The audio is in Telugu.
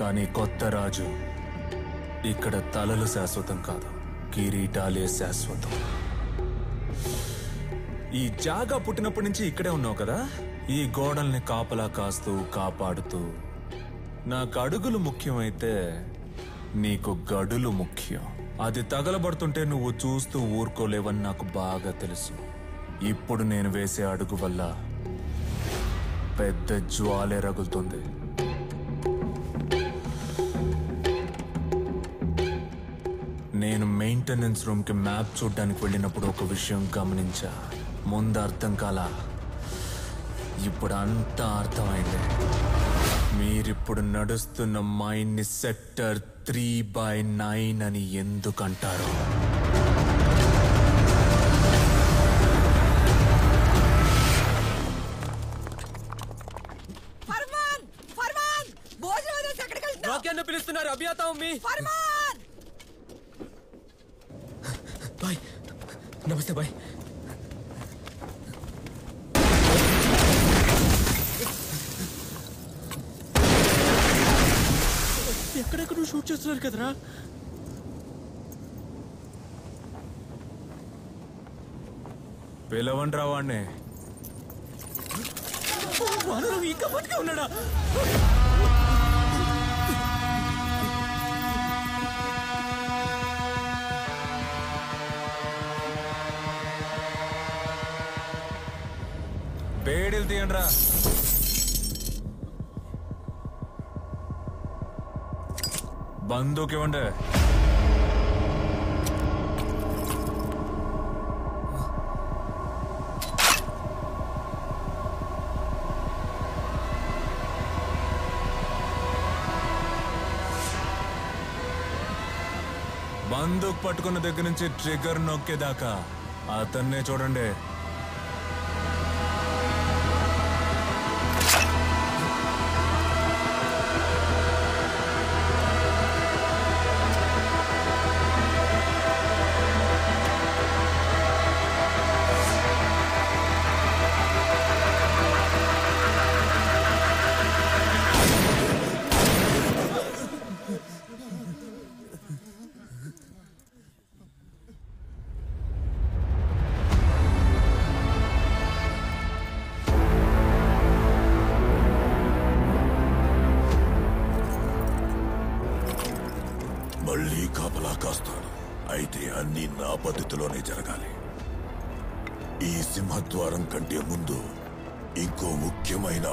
కానీ కొత్త రాజు ఇక్కడ తలలు శాశ్వతం కాదు, కిరీటాలే శాశ్వతం. ఈ జాగా పుట్టినప్పటి నుంచి ఇక్కడే ఉన్నావు కదా, ఈ గోడల్ని కాపలా కాస్తూ కాపాడుతూ. నాకు అడుగులు ముఖ్యమైతే నీకు గడులు ముఖ్యం. అది తగలబడుతుంటే నువ్వు చూస్తూ ఊరుకోలేవని నాకు బాగా తెలుసు. ఇప్పుడు నేను వేసే అడుగు వల్ల పెద్ద జ్వాలే రగులుతుంది. నేను మెయింటెనెన్స్ రూమ్ కి మ్యాప్ చూడ్డానికి వెళ్ళినప్పుడు ఒక విషయం గమనించా. ముందు అర్థం కాలా, ఇప్పుడు అంతా అర్థమైంది. మీరిప్పుడు నడుస్తున్న మైండ్ సెక్టర్ 3/9 అని ఎందుకంటారు? పిలుస్తున్నారు. అభియాతా మీ బాయ్. నమస్తే బాయ్. ఎక్కడెక్కడ షూట్ చేస్తున్నారు కదరా? పిలవండి రా వాణ్ణి. ఇంకా బతికే ఉన్నాడా? బేడీలు తీయండి రా. బందూక్ ఇవ్వండి. బందూక్ పట్టుకున్న దగ్గర నుంచి ట్రిగర్ నొక్కేదాకా అతన్నే చూడండి. మళ్ళీ కాపలా కాస్తాడు. అయితే అన్ని నా పద్ధతిలోనే జరగాలి. ఈ సింహద్వారం కంటే ముందు ఇంకో ముఖ్యమైన